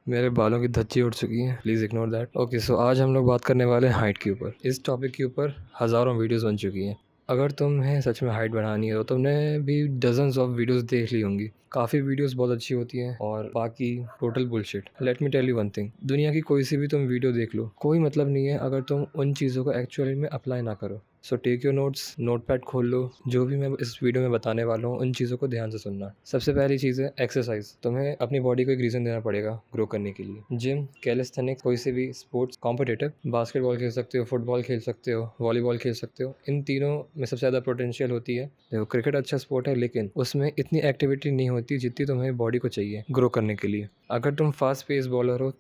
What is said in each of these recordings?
मेरे बालों की धज्जी उड़ चुकी है, प्लीज़ इग्नोर दैट। ओके, सो आज हम लोग बात करने वाले हैं हाइट के ऊपर। इस टॉपिक के ऊपर हज़ारों वीडियोस बन चुकी हैं। अगर तुम्हें सच में हाइट बढ़ानी है तो तुमने भी डजन्स ऑफ वीडियोस देख ली होंगी। काफ़ी वीडियोस बहुत अच्छी होती हैं और बाकी total bullshit. Let me tell you one thing, दुनिया की कोई सी भी तुम वीडियो देख लो, कोई मतलब नहीं है अगर तुम उन चीज़ों को एक्चुअली में अप्लाई ना करो। So take your notes, notepad खोल लो। जो भी मैं इस वीडियो में बताने वाला हूँ उन चीज़ों को ध्यान से सुनना। सबसे पहली चीज़ है एक्सरसाइज। तुम्हें अपनी बॉडी को एक रीज़न देना पड़ेगा ग्रो करने के लिए। जिम, कैलिस्थेनिक्स, कोई से भी स्पोर्ट्स कॉम्पिटिटिव, बास्केटबॉल खेल सकते हो, फुटबॉल खेल सकते हो, वॉलीबॉल खेल सकते हो। इन तीनों में सबसे ज़्यादा पोटेंशियल होती है। देखो, क्रिकेट अच्छा स्पोर्ट है लेकिन उसमें इतनी एक्टिविटी नहीं होती जितनी तुम्हें बॉडी को चाहिए ग्रो करने के लिए। अगर तुम फास्ट पेस बॉलर हो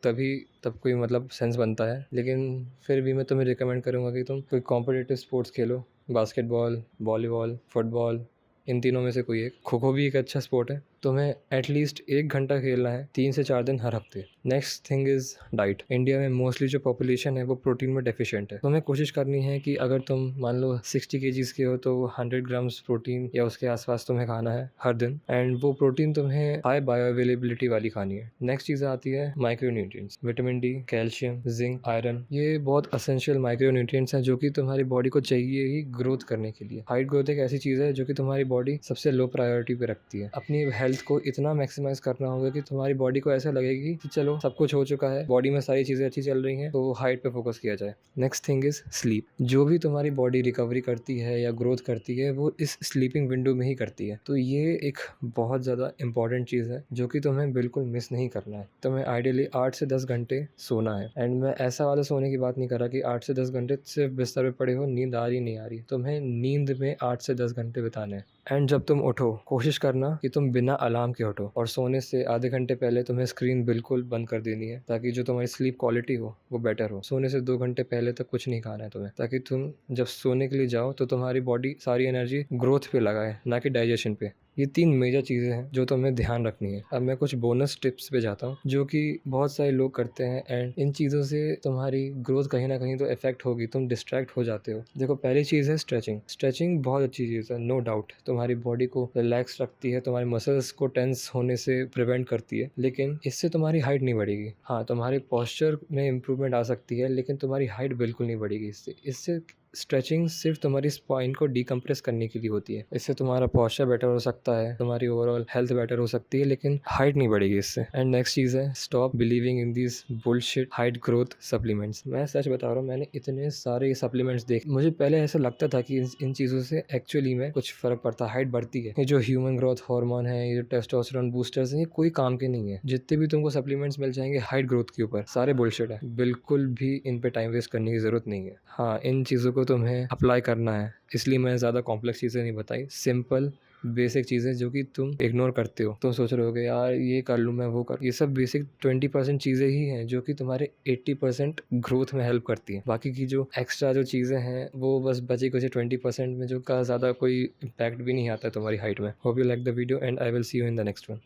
तब कोई मतलब सेंस बनता है, लेकिन फिर भी मैं तुम्हें रिकमेंड करूँगा कि तुम कोई कॉम्पिटिटिव स्पोर्ट्स खेलो। बास्केटबॉल, वॉलीबॉल, फुटबॉल, इन तीनों में से कोई एक। खो खो भी एक अच्छा स्पोर्ट है। तुम्हें एटलीस्ट 1 घंटा खेलना है 3 से 4 दिन हर हफ्ते। Next thing is diet. India में मोस्टली जो पॉपुलेशन है वो प्रोटीन में डेफिशिएंट है। तुम्हें कोशिश करनी है कि अगर तुम मान लो 60 kgs के हो तो 100 ग्राम्स प्रोटीन या उसके आसपास तुम्हें खाना है हर दिन। एंड वो प्रोटीन तुम्हें हाई बायो अवेलेबिलिटी वाली खानी है। नेक्स्ट चीज़ आती है micronutrients. Vitamin D, calcium, zinc, iron, ये बहुत असेंशियल माइक्रोन्यूट्रिएंट्स हैं जो कि तुम्हारी बॉडी को चाहिए ही ग्रोथ करने के लिए। हाइट ग्रोथ एक ऐसी चीज़ है जो कि तुम्हारी बॉडी सबसे लो प्रायोरिटी पे रखती है। अपनी हेल्थ को इतना मैक्सिमाइज करना होगा कि तुम्हारी बॉडी को ऐसा लगेगी कि चलो सब कुछ हो चुका है, बॉडी में सारी चीज़ें अच्छी चल रही हैं, तो हाइट पे फोकस किया जाए। Next thing is sleep. जो भी तुम्हारी बॉडी रिकवरी करती है या ग्रोथ करती है वो इस स्लीपिंग विंडो में ही करती है। तो ये एक बहुत ज़्यादा इंपॉर्टेंट चीज़ है जो कि तुम्हें बिल्कुल मिस नहीं करना है। तुम्हें आइडियली 8 से 10 घंटे सोना है। एंड मैं ऐसा वाला सोने की बात नहीं कर रहा कि 8 से 10 घंटे सिर्फ बिस्तर पे पड़े हो, नींद आ रही नहीं आ रही। तुम्हें नींद में 8 से 10 घंटे बिताने हैं। एंड जब तुम उठो कोशिश करना कि तुम बिना अलार्म के उठो, और सोने से आधे घंटे पहले तुम्हें स्क्रीन बिल्कुल बंद कर देनी है ताकि जो तुम्हारी स्लीप क्वालिटी हो वो बेटर हो। सोने से 2 घंटे पहले तक कुछ नहीं खाना है तुम्हें, ताकि तुम जब सोने के लिए जाओ तो तुम्हारी बॉडी सारी एनर्जी ग्रोथ पे लगाए, ना कि डाइजेशन पे। ये 3 मेजर चीज़ें हैं जो तुम्हें ध्यान रखनी है। अब मैं कुछ बोनस टिप्स पे जाता हूँ जो कि बहुत सारे लोग करते हैं एंड इन चीज़ों से तुम्हारी ग्रोथ कहीं ना कहीं तो इफेक्ट होगी, तुम डिस्ट्रैक्ट हो जाते हो। देखो, पहली चीज़ है स्ट्रेचिंग। स्ट्रेचिंग बहुत अच्छी चीज़ है, नो डाउट। तुम्हारी बॉडी को रिलैक्स रखती है, तुम्हारे मसल्स को टेंस होने से प्रिवेंट करती है, लेकिन इससे तुम्हारी हाइट नहीं बढ़ेगी। हाँ, तुम्हारे पॉस्चर में इंप्रूवमेंट आ सकती है लेकिन तुम्हारी हाइट बिल्कुल नहीं बढ़ेगी इससे स्ट्रेचिंग सिर्फ तुम्हारी स्पाइन को डीकम्प्रेस करने के लिए होती है। इससे तुम्हारा पॉस्चर बेटर हो सकता है, तुम्हारी ओवरऑल हेल्थ बेटर हो सकती है, लेकिन हाइट नहीं बढ़ेगी इससे। एंड नेक्स्ट चीज़ है stop believing in these bullshit height growth supplements. मैं सच बता रहा हूँ, मैंने इतने सारे सप्लीमेंट्स देखे। मुझे पहले ऐसा लगता था कि इन चीज़ों से एक्चुअली में कुछ फ़र्क पड़ता है, हाइट बढ़ती है। ये जो ह्यूमन ग्रोथ हार्मोन है, ये जो टेस्टोस्टेरोन बूस्टर्स हैं, ये कोई काम के नहीं है। जितने भी तुमको सप्लीमेंट्स मिल जाएंगे हाइट ग्रोथ के ऊपर, सारे बुलशिट है। बिल्कुल भी इन पे टाइम वेस्ट करने की ज़रूरत नहीं है। हाँ, इन चीज़ों को तुम्हें अप्लाई करना है, इसलिए मैं ज़्यादा कॉम्प्लेक्स चीज़ें नहीं बताई। सिंपल बेसिक चीज़ें जो कि तुम इग्नोर करते हो। तुम सोच रहे होगे यार ये कर लूँ, मैं वो कर, ये सब बेसिक 20% चीज़ें ही हैं जो कि तुम्हारे 80% ग्रोथ में हेल्प करती हैं। बाकी की जो एक्स्ट्रा जो चीज़ें हैं वो बस बची कुछ 20% में, जो का ज़्यादा कोई इम्पैक्ट भी नहीं आता है तुम्हारी हाइट में। Hope you like the video and I will see you in the next one.